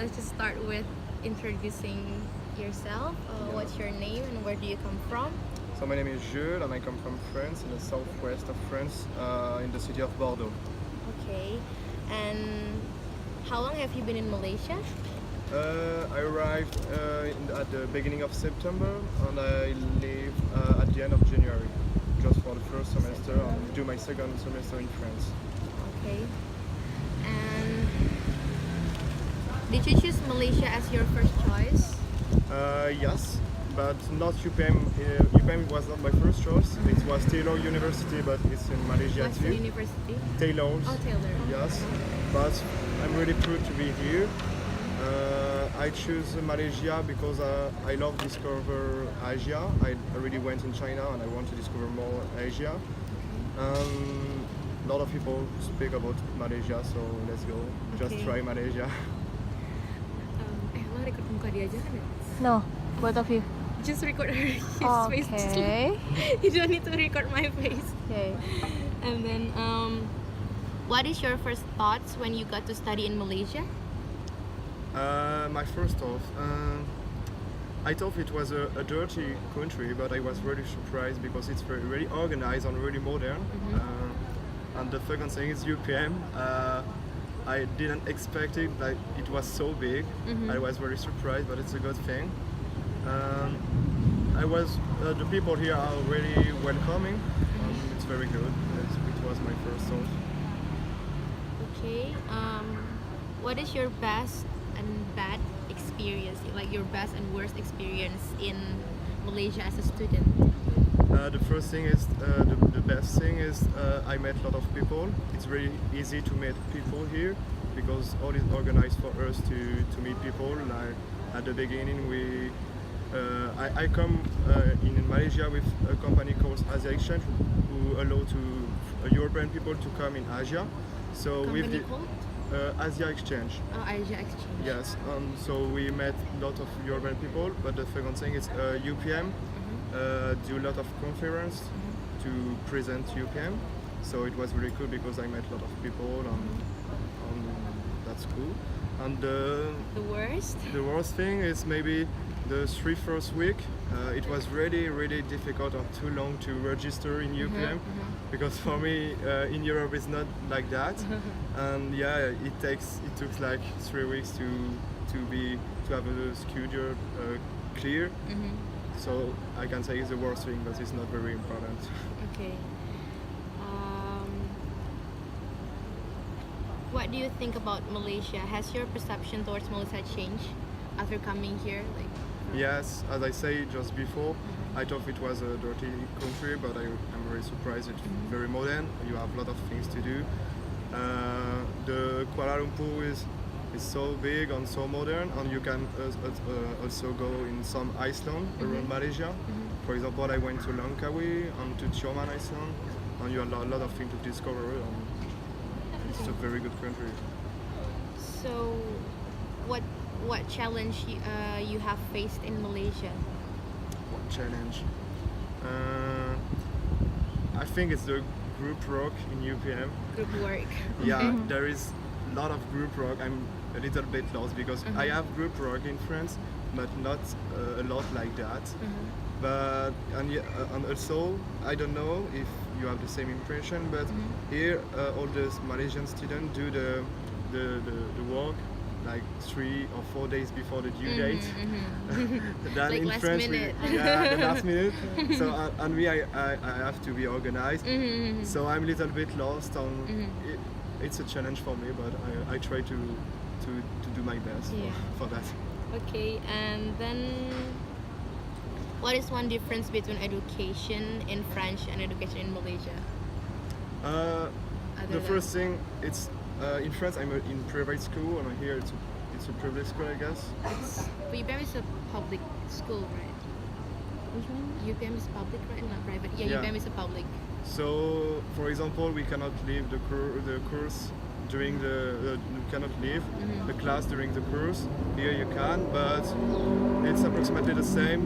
let's just start with introducing yourself. What's your name and where do you come from? So my name is Jules and I come from France, in the southwest of France, in the city of Bordeaux. Okay, and how long have you been in Malaysia? I arrived at the beginning of September and I leave at the end of January, just for the first semester and do my second semester in France. Okay, and did you choose Malaysia as your first choice? Yes, but not UPM. UPM was not my first choice. It was Taylor University, but it's in Malaysia What's too. the university? Taylor's. Oh, Taylor. Yes, but I'm really proud to be here. I choose Malaysia because I love discover Asia. I already went in China and I want to discover more Asia. A lot of people speak about Malaysia, so let's go. Just Okay. try Malaysia. Lo record muka dia aja kan ya? No, both of you. Just record his face. Okay. You don't need to record my face. Okay. And then, what is your first thoughts when you got to study in Malaysia? My first thought, I thought it was a dirty country, but I was really surprised because it's really organized and really modern. And the second thing is UPM. I didn't expect it, like it was so big. I was very surprised, but it's a good thing. The people here are really welcoming. It's very good. It was my first thought. Okay. What is your best and bad experience, like your best and worst experience in Malaysia as a student? The first thing is, the best thing is I met a lot of people. It's really easy to meet people here because all is organized for us to meet people. Like at the beginning, I come in Malaysia with a company called Asia Exchange who allow European people to come in Asia. So with Company the called? Asia Exchange. Oh, Asia Exchange. Yes, so we met a lot of European people, but the second thing is UPM do a lot of conference to present UPM, so it was really cool because I met a lot of people and that's cool. And The worst? the worst thing is maybe the first week. It was really difficult or too long to register in UPM because for me in Europe it's not like that. And yeah, it took like 3 weeks to have a schedule clear. So I can say it's the worst thing, but it's not very important. Okay. What do you think about Malaysia? Has your perception towards Malaysia changed after coming here? Like, Yes, as I say just before, I thought it was a dirty country, but I'm very surprised. It's very modern. You have a lot of things to do. The Kuala Lumpur is so big and so modern, and you can also go in some islands around Malaysia. For example, I went to Langkawi and to Tioman Island, and you have a lot of things to discover. And it's a very good country. so what challenge you have faced in Malaysia? What challenge? I think it's the group rock in UPM. Group work. Yeah, there is a lot of group rock. I'm a little bit lost because I have group rock in France, but not a lot like that. And also I don't know if you have the same impression, but here all the Malaysian students do the work like 3 or 4 days before the due date. Then Like in last France, minute. yeah, the last minute. So and me, I have to be organized. So I'm a little bit lost. It's a challenge for me, but I try to do my best for that. Okay, and then what is one difference between education in French and education in Malaysia? The first thing, it's in France I'm in private school, and here it's a public school, I guess. But UPM is a public school, right? Which one? UPM is public, right? Not private. Yeah, Yeah. UPM is a public. So, for example, we cannot leave the course during you cannot leave the class during the course. Here you can, but it's approximately the same.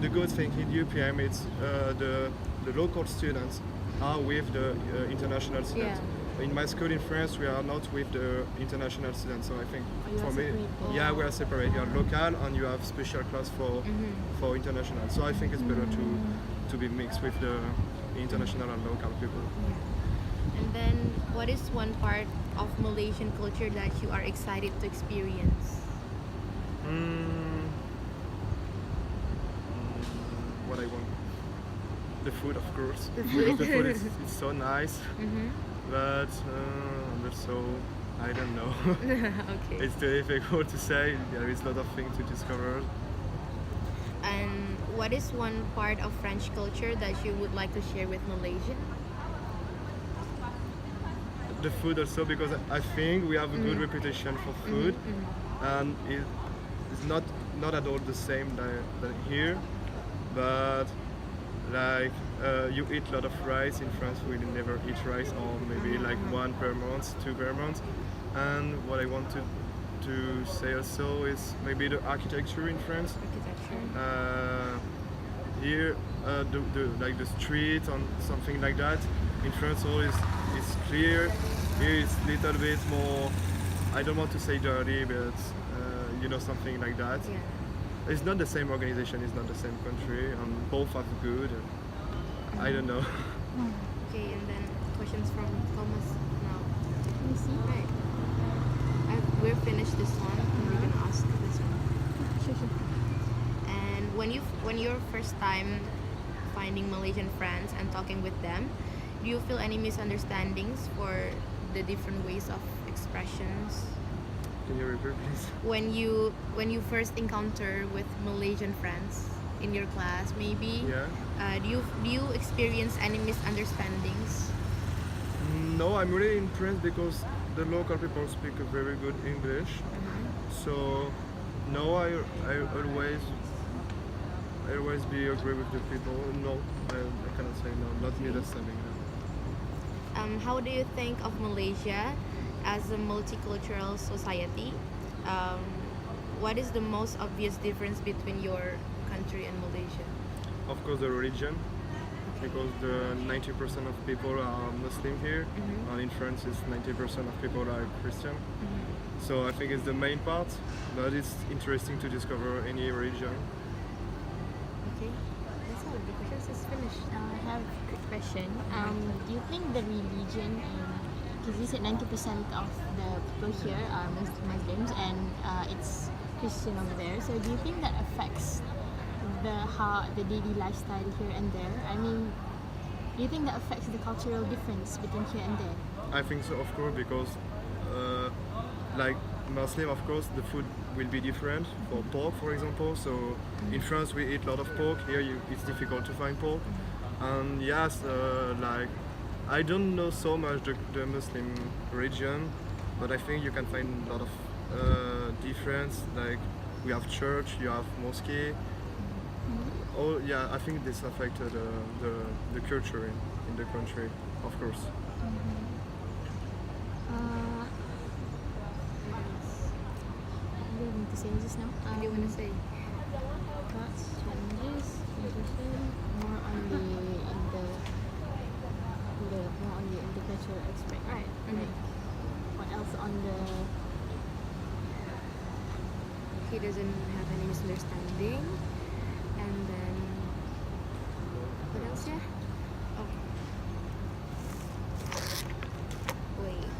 The good thing in UPM it's the local students are with the international students. in my school in France, we are not with the international students. So I think you for are me, separate. yeah, we are separate. You are local, and you have special class for international. So I think it's better to be mixed with the international and local people. And then, what is one part of Malaysian culture that you are excited to experience? Mm, what I want, the food, of course. The food. The food is so nice, but also I don't know. Okay. It's too difficult to say. There is a lot of things to discover. And what is one part of French culture that you would like to share with Malaysia? The food also, because I think we have a good reputation for food, and it's not at all the same than here, but like you eat a lot of rice in France. We never eat rice, or maybe like one per month, two per month. And what I want to say also is maybe the architecture in France. Architecture. Here, like the street and something like that. In France, all is clear. Here it's little bit more. I don't want to say dirty, but something like that. Yeah. It's not the same organization. It's not the same country, and both are good. I don't know. Okay, and then questions from Thomas now. Let me see. Right. We're finished this one, and we're gonna ask this one. Sure. And when your first time finding Malaysian friends and talking with them, do you feel any misunderstandings for the different ways of expressions? Can you repeat, please? When you first encounter with Malaysian friends in your class, maybe Yeah. do you experience any misunderstandings? No, I'm really impressed because the local people speak a very good English. So no, I always be agree with the people. No, I cannot say no, not misunderstanding. No. How do you think of Malaysia as a multicultural society? What is the most obvious difference between your country and Malaysia? Of course, the religion, because the 90% of people are Muslim here, and in France, it's 90% of people are Christian. So I think it's the main part, but it's interesting to discover any religion. Okay, that's all. The questions is finished. I have a quick question. Do you think the religion, because you said 90% of the people here are Muslims and it's Christian over there, so do you think that affects the daily lifestyle here and there? I mean, do you think that affects the cultural difference between here and there? I think so, of course, because like Muslim, of course, the food will be different for pork, for example. So in France, we eat a lot of pork. Here, it's difficult to find pork. And yes, like I don't know so much the Muslim religion, but I think you can find a lot of difference. Like we have church, you have mosque. Oh yeah, I think this affected the culture in the country, of course. What do you want to say just now? What do you want to say? Thoughts, challenges, suggestion, more on the intercultural aspect, right? Like, what else on the? He doesn't have any misunderstanding. And then what else? Yeah. Oh. Wait.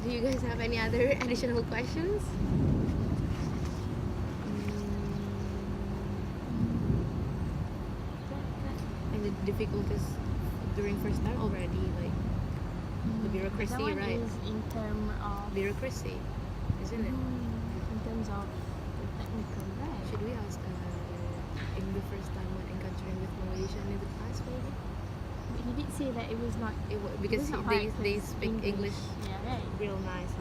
Do you guys have any other additional questions? And the difficulties during first time already, like the bureaucracy, That one right? is in terms of Bureaucracy, isn't it? in terms of the technical, right? Should we ask in the first time when encountering with Malaysian in the class, maybe? He did say that it was not Because it was not they hard they 'cause speak English Yeah, right. real nice.